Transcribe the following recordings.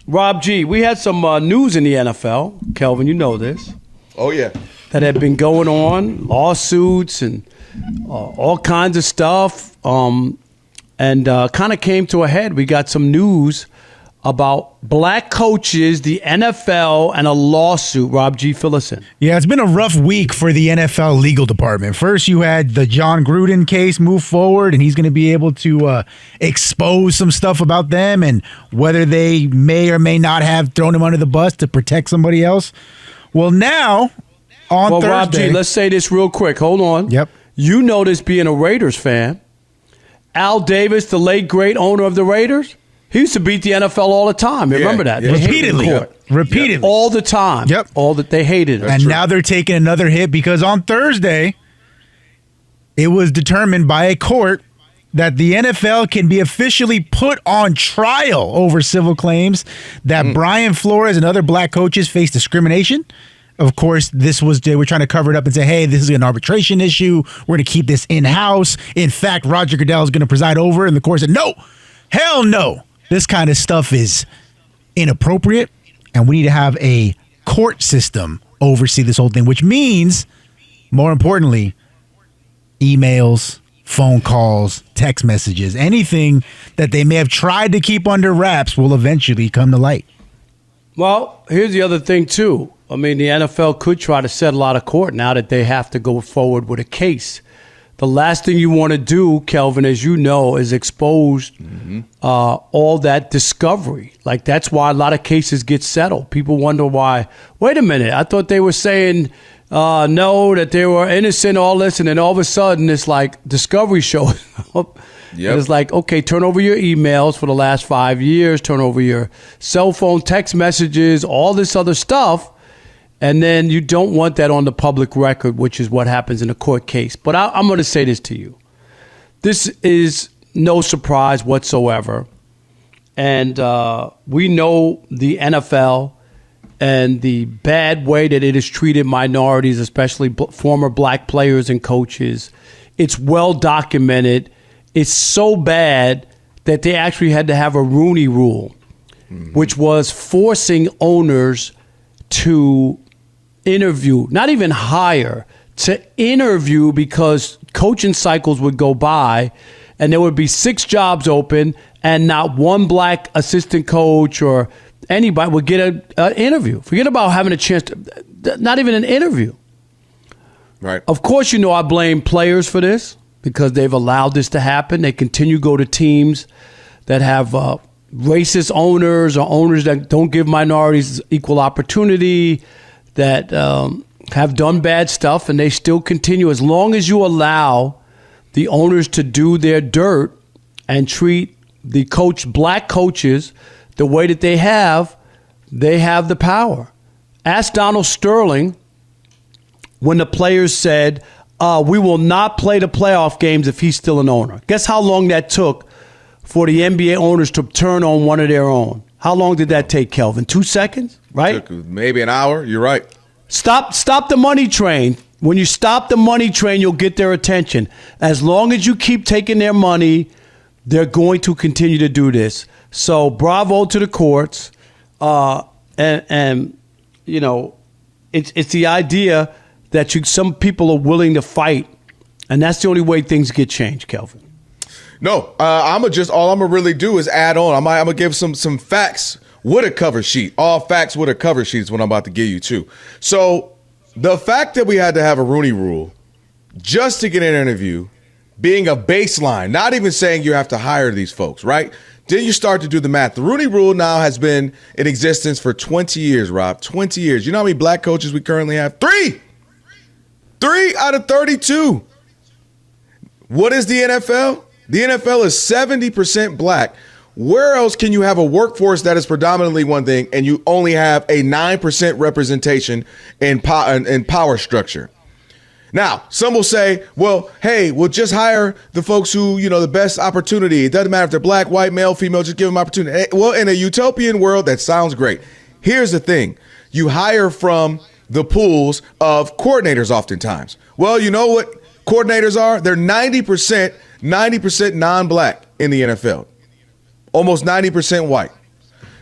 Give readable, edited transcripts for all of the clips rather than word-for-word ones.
Rob G, we had some news in the NFL. Kelvin, you know this. Oh, yeah. That had been going on, lawsuits and all kinds of stuff. And kind of came to a head. We got some news about black coaches, the NFL, and a lawsuit. Rob G, fill us in. Yeah, it's been a rough week for the NFL legal department. First, you had the John Gruden case move forward, and he's going to be able to expose some stuff about them and whether they may or may not have thrown him under the bus to protect somebody else. Well, now, on Thursday... Rob G, let's say this real quick. Hold on. Yep. You know this being a Raiders fan. Al Davis, the late, great owner of the Raiders, he used to beat the NFL all the time. Remember that? Yeah. Repeatedly. All the time. Yep. They hated it. And now they're taking another hit because on Thursday, it was determined by a court that the NFL can be officially put on trial over civil claims that Brian Flores and other black coaches face discrimination. Of course, they were trying to cover it up and say, hey, this is an arbitration issue. We're going to keep this in-house. In fact, Roger Goodell is going to preside over it. And the court said, no, hell no. This kind of stuff is inappropriate, and we need to have a court system oversee this whole thing, which means, more importantly, emails, phone calls, text messages, anything that they may have tried to keep under wraps will eventually come to light. Well, here's the other thing, too. I mean, the NFL could try to settle out of court now that they have to go forward with a case. The last thing you want to do, Kelvin, as you know, is expose all that discovery. Like, that's why a lot of cases get settled. People wonder why, wait a minute, I thought they were saying no, that they were innocent, all this, and then all of a sudden it's like discovery shows up. Yep. It's like, okay, turn over your emails for the last 5 years, turn over your cell phone text messages, all this other stuff. And then you don't want that on the public record, which is what happens in a court case. But I'm going to say this to you. This is no surprise whatsoever. And we know the NFL and the bad way that it has treated minorities, especially former black players and coaches. It's well documented. It's so bad that they actually had to have a Rooney Rule, which was forcing owners to interview, not even hire, to interview, because coaching cycles would go by and there would be 6 jobs open and not one black assistant coach or anybody would get an interview. Forget about having a chance to, not even an interview. Right. Of course, I blame players for this because they've allowed this to happen. They continue to go to teams that have racist owners or owners that don't give minorities equal opportunity, that have done bad stuff, and they still continue. As long as you allow the owners to do their dirt and treat the black coaches the way that they have the power. Ask Donald Sterling when the players said, we will not play the playoff games if he's still an owner. Guess how long that took for the NBA owners to turn on one of their own? How long did that take, Kelvin? 2 seconds, right? Took maybe an hour. You're right. Stop the money train. When you stop the money train, you'll get their attention. As long as you keep taking their money, they're going to continue to do this. So bravo to the courts. And it's the idea that some people are willing to fight, and that's the only way things get changed, Kelvin. No, all I'm gonna really do is add on. I'm gonna give some facts with a cover sheet. All facts with a cover sheet is what I'm about to give you too. So the fact that we had to have a Rooney Rule just to get an interview, being a baseline, not even saying you have to hire these folks, right? Then you start to do the math. The Rooney Rule now has been in existence for 20 years, Rob. 20 years. You know how many black coaches we currently have? 3 out of 32. What is the NFL? The NFL is 70% black. Where else can you have a workforce that is predominantly one thing and you only have a 9% representation in power structure? Now, some will say, well, hey, we'll just hire the folks who, the best opportunity. It doesn't matter if they're black, white, male, female, just give them opportunity. Well, in a utopian world, that sounds great. Here's the thing. You hire from the pools of coordinators oftentimes. Well, you know what coordinators are? They're 90% non-black in the NFL. Almost 90% white.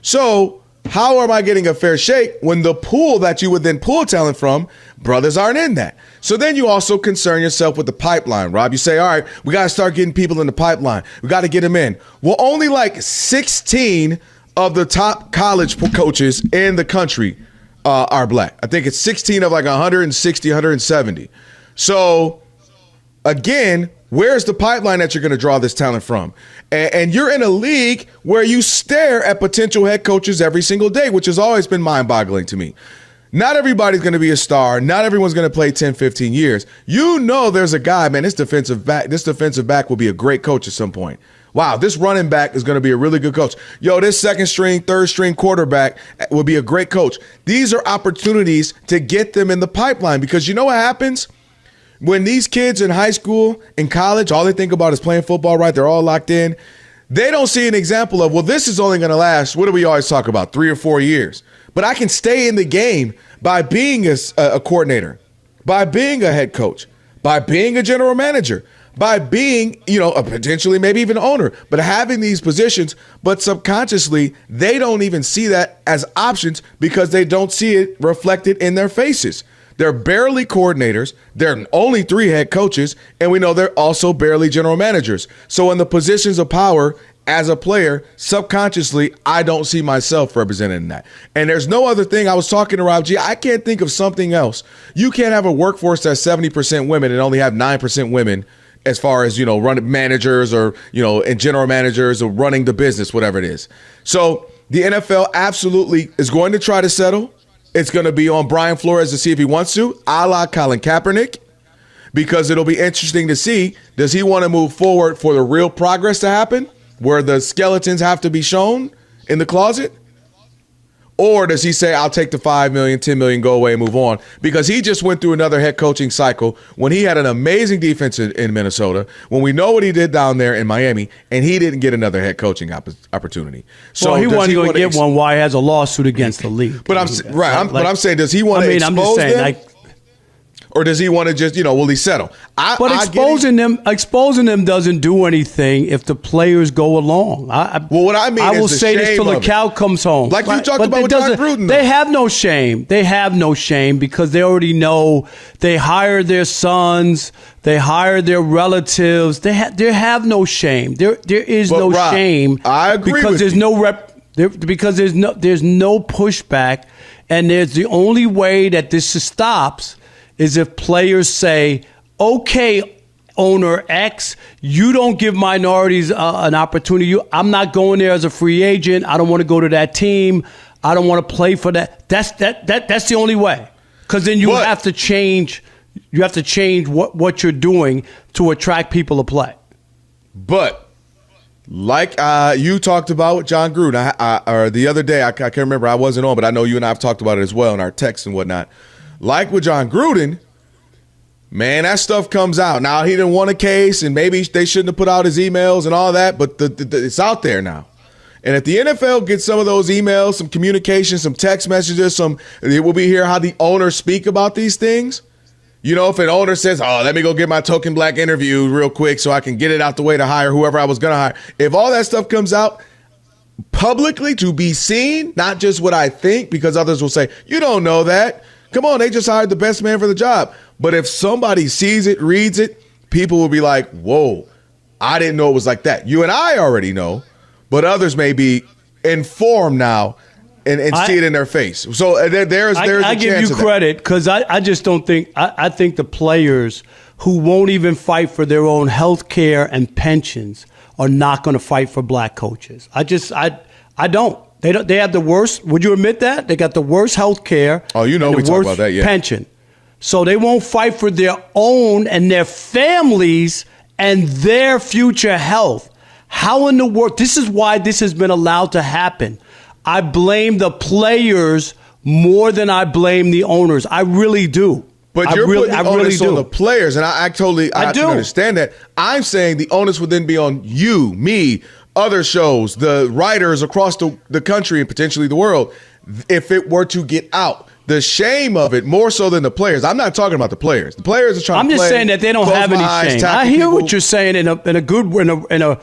So how am I getting a fair shake when the pool that you would then pull talent from, brothers aren't in that? So then you also concern yourself with the pipeline, Rob. You say, all right, we got to start getting people in the pipeline. We got to get them in. Well, only like 16 of the top college coaches in the country are black. I think it's 16 of like 160, 170. So again, where's the pipeline that you're going to draw this talent from? And you're in a league where you stare at potential head coaches every single day, which has always been mind-boggling to me. Not everybody's going to be a star. Not everyone's going to play 10, 15 years. You know there's a guy, man, this defensive back will be a great coach at some point. Wow, this running back is going to be a really good coach. Yo, this second string, third string quarterback will be a great coach. These are opportunities to get them in the pipeline, because you know what happens? When these kids in high school, in college, all they think about is playing football, right? They're all locked in. They don't see an example of, well, this is only going to last, what do we always talk about, 3 or 4 years? But I can stay in the game by being a coordinator, by being a head coach, by being a general manager, by being, a potentially maybe even owner, but having these positions, but subconsciously, they don't even see that as options because they don't see it reflected in their faces. They're barely coordinators. They're only 3 head coaches. And we know they're also barely general managers. So in the positions of power as a player, subconsciously, I don't see myself represented in that. And there's no other thing. I was talking to Rob G. I can't think of something else. You can't have a workforce that's 70% women and only have 9% women as far as, running managers or, and general managers or running the business, whatever it is. So the NFL absolutely is going to try to settle. It's going to be on Brian Flores to see if he wants to, a la Colin Kaepernick, because it'll be interesting to see, does he want to move forward for the real progress to happen, where the skeletons have to be shown in the closet? Or does he say, I'll take the $5 million, $10 million, go away and move on? Because he just went through another head coaching cycle when he had an amazing defense in Minnesota, when we know what he did down there in Miami, and he didn't get another head coaching opportunity. So he wasn't going to get one while he has a lawsuit against the league. But I'm saying, does he want to expose them? Or does he want to just, will he settle? But exposing them doesn't do anything if the players go along. What I mean I will is say this till the cow comes home. Like you talked about with John Gruden. They have no shame. They have no shame because they already know they hired their sons. They hired their relatives. They have no shame. There is no shame. I agree because with there's you. Because there's no pushback, and there's the only way that this stops is if players say, okay, owner X, you don't give minorities an opportunity. I'm not going there as a free agent. I don't want to go to that team. I don't want to play for that. That's the only way. Because then you have to change. You have to change what you're doing to attract people to play. But like you talked about with John Gruden, or the other day, I can't remember. I wasn't on, but I know you and I have talked about it as well in our texts and whatnot. Like with John Gruden, man, that stuff comes out. Now, he didn't want a case, and maybe they shouldn't have put out his emails and all that, but it's out there now. And if the NFL gets some of those emails, some communication, some text messages, it will be here how the owners speak about these things. If an owner says, let me go get my token black interview real quick so I can get it out the way to hire whoever I was going to hire. If all that stuff comes out publicly to be seen, not just what I think, because others will say, you don't know that. Come on, they just hired the best man for the job. But if somebody sees it, reads it, people will be like, whoa, I didn't know it was like that. You and I already know, but others may be informed now and see it in their face. So there's a chance. I give you credit because I just don't think – I think the players who won't even fight for their own health care and pensions are not going to fight for black coaches. I don't. They have the worst. Would you admit that? They got the worst health care. Oh, we talk about that, yeah. Pension. So they won't fight for their own and their families and their future health. How in the world? This is why this has been allowed to happen. I blame the players more than I blame the owners. I really do. But you're putting the onus on the players, and I totally can understand that. I'm saying the onus would then be on you, me, other shows, the writers across the country and potentially the world, if it were to get out. The shame of it, more so than the players. I'm not talking about the players. The players are trying to play. I'm just saying that they don't have any shame. I hear what you're saying in a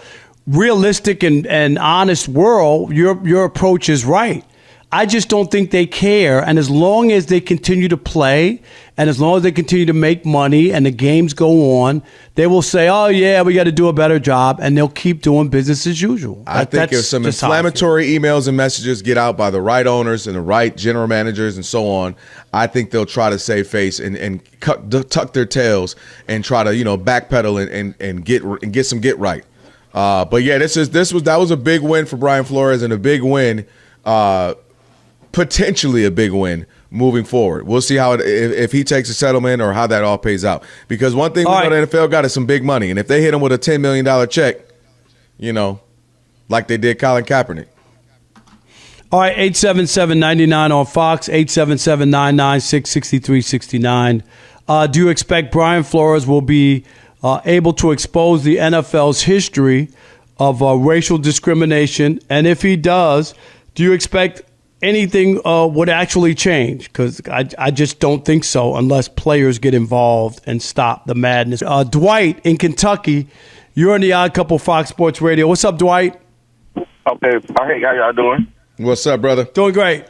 realistic and honest world. Your approach is right. I just don't think they care. And as long as they continue to play and as long as they continue to make money and the games go on, they will say, oh, yeah, we got to do a better job. And they'll keep doing business as usual. I think if some inflammatory emails and messages get out by the right owners and the right general managers and so on, I think they'll try to save face and tuck their tails and try to, backpedal and get some get right. But yeah, that was a big win for Brian Flores and a big win, potentially a big win moving forward. We'll see how if he takes a settlement or how that all pays out. Because one thing we know the NFL got is some big money, and if they hit him with a $10 million check, like they did Colin Kaepernick. All right, 877-99 on Fox, 877-996-6369. Do you expect Brian Flores will be able to expose the NFL's history of racial discrimination? And if he does, do you expect anything would actually change? Because I just don't think so unless players get involved and stop the madness. Dwight in Kentucky, you're on the Odd Couple Fox Sports Radio. What's up, Dwight? Okay. Hey, how y'all doing? What's up, brother? Doing great.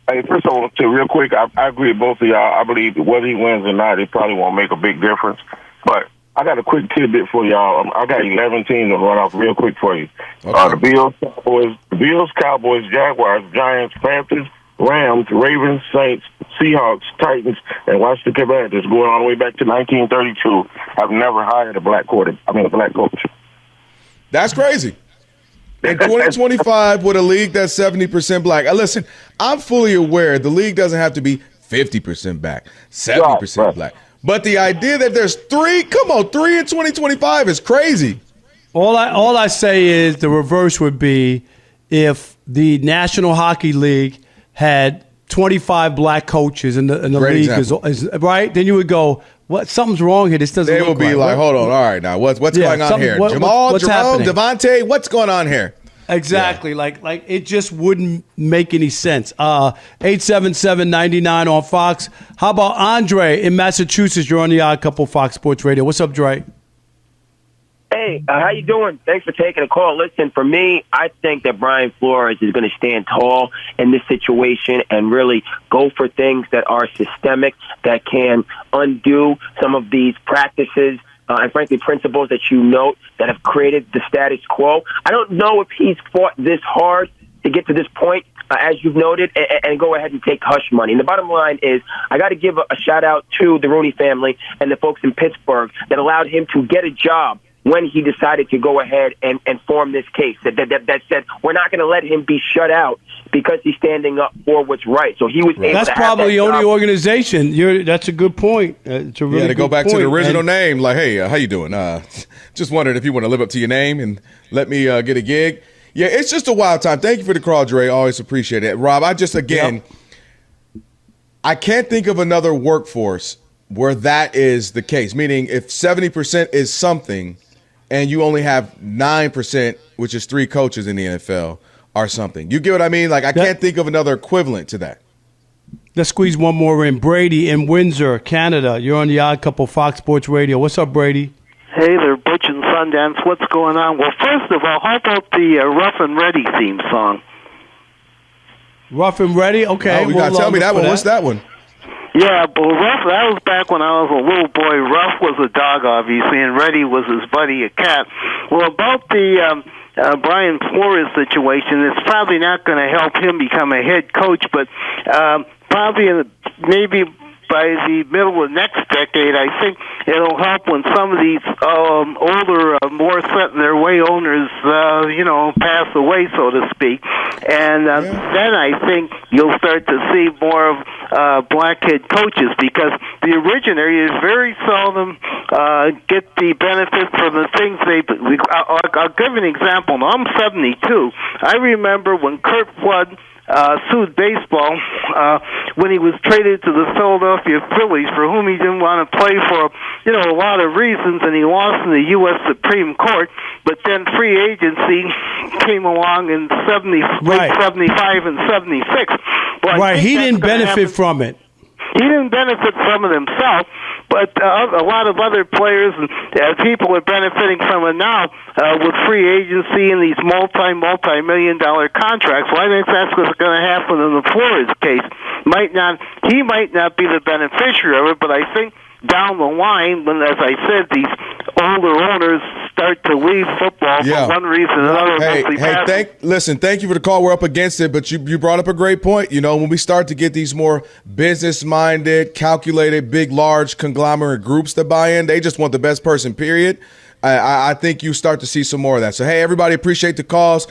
Hey, first of all, real quick, I agree with both of y'all. I believe whether he wins or not, it probably won't make a big difference. But I got a quick tidbit for y'all. I got 11 teams to run off real quick for you. Okay. The Bills, Cowboys, Jaguars, Giants, Panthers, Rams, Ravens, Saints, Seahawks, Titans, and Washington Commanders going all the way back to 1932. I've never hired a black coach. That's crazy. In 2025, with a league that's 70% black. Listen, I'm fully aware the league doesn't have to be 50% black, 70% black. But the idea that there's three in 2025 is crazy. All I say is the reverse would be if the National Hockey League had 25 black coaches and the league is right, then you would go, what? Something's wrong here. This doesn't. They will be like, hold on, all right, now what's going on here? Jerome, Devontae, what's going on here? Exactly. Yeah. Like it just wouldn't make any sense. 877-99 on Fox. How about Andre in Massachusetts? You're on the Odd Couple Fox Sports Radio. What's up, Dre? Hey, how you doing? Thanks for taking a call. Listen, for me, I think that Brian Flores is going to stand tall in this situation and really go for things that are systemic, that can undo some of these practices and, frankly, principles that you note that have created the status quo. I don't know if he's fought this hard to get to this point, as you've noted, and go ahead and take hush money. And the bottom line is I got to give a shout-out to the Rooney family and the folks in Pittsburgh that allowed him to get a job when he decided to go ahead and form this case that said we're not going to let him be shut out because he's standing up for what's right. So he was able That's to probably have that the only job. organization. That's a good point. It's a really to go good back point. to the original name, like, hey, how you doing? Just wondered if you want to live up to your name and let me get a gig. Yeah, it's just a wild time. Thank you for the call, Dre. Always appreciate it. Rob, I can't think of another workforce where that is the case, meaning if 70% is something and you only have 9%, which is 3 coaches in the NFL, or something. You get what I mean? Like, I can't think of another equivalent to that. Let's squeeze one more in. Brady in Windsor, Canada. You're on the Odd Couple Fox Sports Radio. What's up, Brady? Hey there, Butch and Sundance. What's going on? Well, first of all, how about the Rough and Ready theme song? Rough and Ready? Okay. Oh, you got to tell me that one. What's that one? Yeah, but Ruff, that was back when I was a little boy. Ruff was a dog, obviously, and Reddy was his buddy, a cat. Well, about the Brian Flores situation, it's probably not going to help him become a head coach, but probably maybe by the middle of next decade, I think it'll help when some of these older, more set in their way owners, pass away, so to speak. And then I think you'll start to see more of black head coaches, because the originators very seldom get the benefit from the things I'll give an example. Now, I'm 72. I remember when Kurt Flood sued baseball when he was traded to the Philadelphia Phillies, for whom he didn't want to play for, a lot of reasons, and he lost in the U.S. Supreme Court. But then free agency came along in late 75 and 76. Well, right, he didn't benefit from it. He didn't benefit from it himself, But a lot of other players and people are benefiting from it now with free agency and these multi-million-dollar contracts. Well, I think that's what's going to happen in the Flores case. He might not be the beneficiary of it, but I think down the line, when, as I said, these older owners start to leave football for one reason or another. Thank you for the call. We're up against it, but you brought up a great point. You know, when we start to get these more business-minded, calculated, big, large conglomerate groups that buy in, they just want the best person, period. I think you start to see some more of that. So, hey, everybody, appreciate the calls.